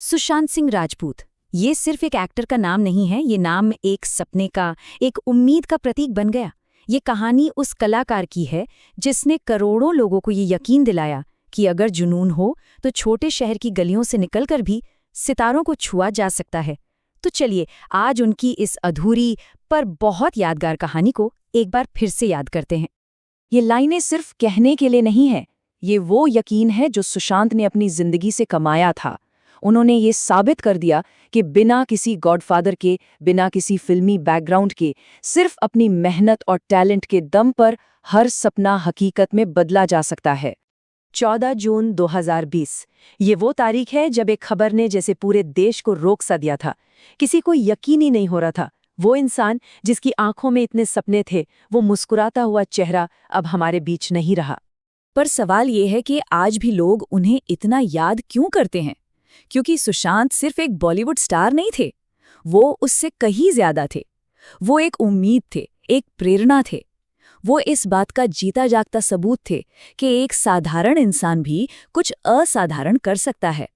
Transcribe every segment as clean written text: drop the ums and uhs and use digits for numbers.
सुशांत सिंह राजपूत, ये सिर्फ एक एक्टर का नाम नहीं है, ये नाम एक सपने का, एक उम्मीद का प्रतीक बन गया। ये कहानी उस कलाकार की है जिसने करोड़ों लोगों को ये यकीन दिलाया कि अगर जुनून हो तो छोटे शहर की गलियों से निकलकर भी सितारों को छुआ जा सकता है। तो चलिए आज उनकी इस अधूरी पर बहुत यादगार कहानी को एक बार फिर से याद करते हैं। ये लाइनें सिर्फ कहने के लिए नहीं है, ये वो यकीन है जो सुशांत ने अपनी जिंदगी से कमाया था। उन्होंने ये साबित कर दिया कि बिना किसी गॉडफादर के, बिना किसी फिल्मी बैकग्राउंड के, सिर्फ अपनी मेहनत और टैलेंट के दम पर हर सपना हकीकत में बदला जा सकता है। 14 जून 2020 ये वो तारीख है जब एक खबर ने जैसे पूरे देश को रोक सा दिया था। किसी को यकीन ही नहीं हो रहा था। वो इंसान जिसकी आंखों में इतने सपने थे, वो मुस्कुराता हुआ चेहरा अब हमारे बीच नहीं रहा। पर सवाल ये है कि आज भी लोग उन्हें इतना याद क्यों करते हैं? क्योंकि सुशांत सिर्फ एक बॉलीवुड स्टार नहीं थे, वो उससे कहीं ज्यादा थे। वो एक उम्मीद थे, एक प्रेरणा थे। वो इस बात का जीता जागता सबूत थे कि एक साधारण इंसान भी कुछ असाधारण कर सकता है।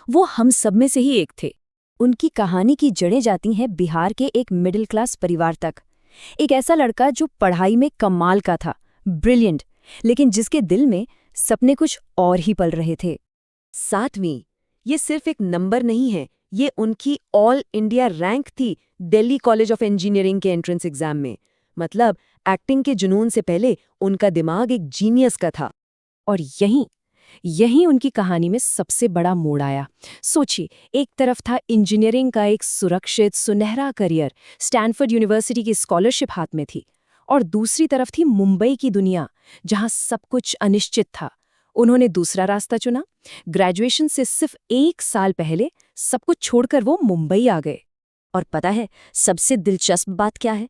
वो हम सब में से ही एक थे। उनकी कहानी की जड़ें जाती हैं बिहार के एक मिडिल क्लास परिवार तक। एक ऐसा लड़का जो पढ़ाई में कमाल का था, ब्रिलियंट, लेकिन जिसके दिल में सपने कुछ और ही पल रहे थे। 7वीं ये सिर्फ एक नंबर नहीं है, ये उनकी ऑल इंडिया रैंक थी दिल्ली कॉलेज ऑफ इंजीनियरिंग के एंट्रेंस एग्जाम में। मतलब एक्टिंग के जुनून से पहले उनका दिमाग एक जीनियस का था। और यहीं उनकी कहानी में सबसे बड़ा मोड़ आया। सोचिए, एक तरफ था इंजीनियरिंग का एक सुरक्षित सुनहरा करियर, स्टैनफोर्ड यूनिवर्सिटी की स्कॉलरशिप हाथ में थी, और दूसरी तरफ थी मुंबई की दुनिया जहां सब कुछ अनिश्चित था। उन्होंने दूसरा रास्ता चुना। ग्रेजुएशन से सिर्फ 1 साल पहले सब कुछ छोड़कर वो मुंबई आ गए। और पता है सबसे दिलचस्प बात क्या है?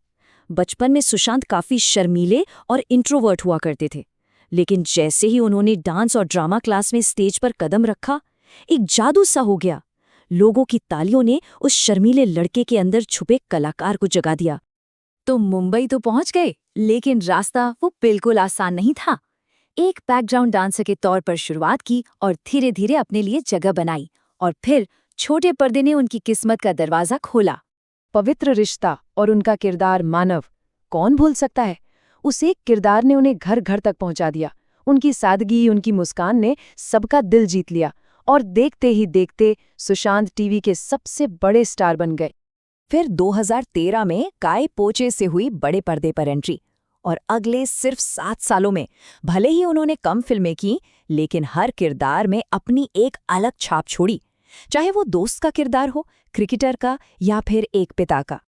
बचपन में सुशांत काफी शर्मीले और इंट्रोवर्ट हुआ करते थे, लेकिन जैसे ही उन्होंने डांस और ड्रामा क्लास में स्टेज पर कदम रखा, एक जादू सा हो गया। लोगों की तालियों ने उस शर्मीले लड़के के अंदर छुपे कलाकार को जगा दिया। तो मुंबई तो पहुंच गए, लेकिन रास्ता वो बिल्कुल आसान नहीं था। एक बैकग्राउंड डांसर के तौर पर शुरुआत की और धीरे धीरे अपने लिए जगह बनाई, और फिर छोटे पर्दे ने उनकी किस्मत का दरवाजा खोला। पवित्र रिश्ता और उनका किरदार मानव, कौन भूल सकता है? उस एक किरदार ने उन्हें घर घर तक पहुंचा दिया। उनकी सादगी, उनकी मुस्कान ने सबका दिल जीत लिया, और देखते ही देखते सुशांत टीवी के सबसे बड़े स्टार बन गए। फिर 2013 में काय पोचे से हुई बड़े पर्दे पर एंट्री, और अगले सिर्फ 7 सालों में भले ही उन्होंने कम फिल्में की, लेकिन हर किरदार में अपनी एक अलग छाप छोड़ी। चाहे वो दोस्त का किरदार हो, क्रिकेटर का, या फिर एक पिता का।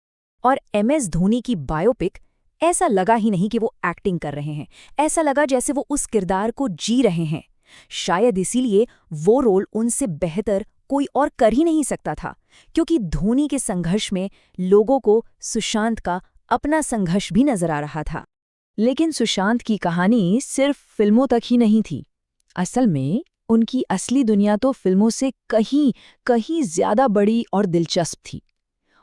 और MS धोनी की बायोपिक, ऐसा लगा ही नहीं कि वो एक्टिंग कर रहे हैं, ऐसा लगा जैसे वो उस किरदार को जी रहे हैं। शायद इसीलिए वो रोल उनसे बेहतर कोई और कर ही नहीं सकता था, क्योंकि धोनी के संघर्ष में लोगों को सुशांत का अपना संघर्ष भी नजर आ रहा था। लेकिन सुशांत की कहानी सिर्फ फिल्मों तक ही नहीं थी। असल में उनकी असली दुनिया तो फिल्मों से कहीं ज्यादा बड़ी और दिलचस्प थी।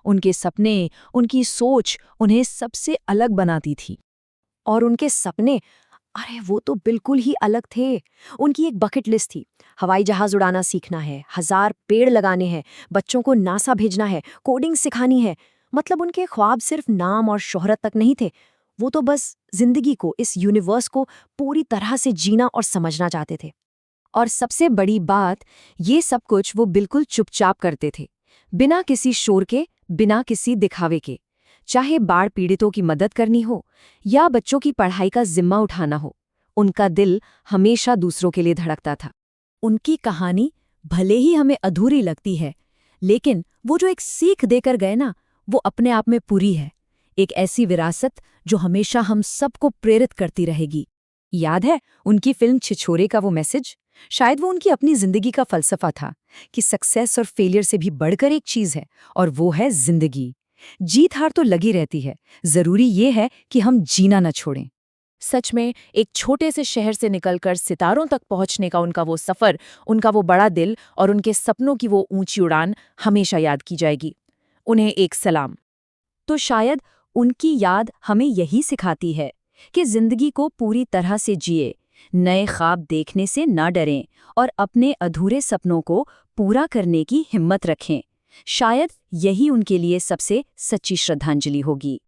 उनके सपने, उनकी सोच उन्हें सबसे अलग बनाती थी। और उनके सपने, अरे वो तो बिल्कुल ही अलग थे। उनकी एक बकेट लिस्ट थी। हवाई जहाज उड़ाना सीखना है, 1000 पेड़ लगाने हैं, बच्चों को नासा भेजना है, कोडिंग सिखानी है। मतलब उनके ख्वाब सिर्फ नाम और शोहरत तक नहीं थे, वो तो बस जिंदगी को, इस यूनिवर्स को पूरी तरह से जीना और समझना चाहते थे। और सबसे बड़ी बात, ये सब कुछ वो बिल्कुल चुपचाप करते थे, बिना किसी शोर के, बिना किसी दिखावे के। चाहे बाढ़ पीड़ितों की मदद करनी हो या बच्चों की पढ़ाई का जिम्मा उठाना हो, उनका दिल हमेशा दूसरों के लिए धड़कता था। उनकी कहानी भले ही हमें अधूरी लगती है, लेकिन वो जो एक सीख देकर गए ना, वो अपने आप में पूरी है। एक ऐसी विरासत जो हमेशा हम सबको प्रेरित करती रहेगी। याद है उनकी फिल्म छिछोरे का वो मैसेज? शायद वो उनकी अपनी जिंदगी का फलसफा था कि सक्सेस और फेलियर से भी बढ़कर एक चीज है, और वो है जिंदगी। जीत हार तो लगी रहती है, जरूरी ये है कि हम जीना न छोड़ें। सच में एक छोटे से शहर से निकलकर सितारों तक पहुंचने का उनका वो सफर, उनका वो बड़ा दिल और उनके सपनों की वो ऊंची उड़ान हमेशा याद की जाएगी। उन्हें एक सलाम। तो शायद उनकी याद हमें यही सिखाती है कि जिंदगी को पूरी तरह से जिए, नए ख्वाब देखने से न डरें और अपने अधूरे सपनों को पूरा करने की हिम्मत रखें। शायद यही उनके लिए सबसे सच्ची श्रद्धांजलि होगी।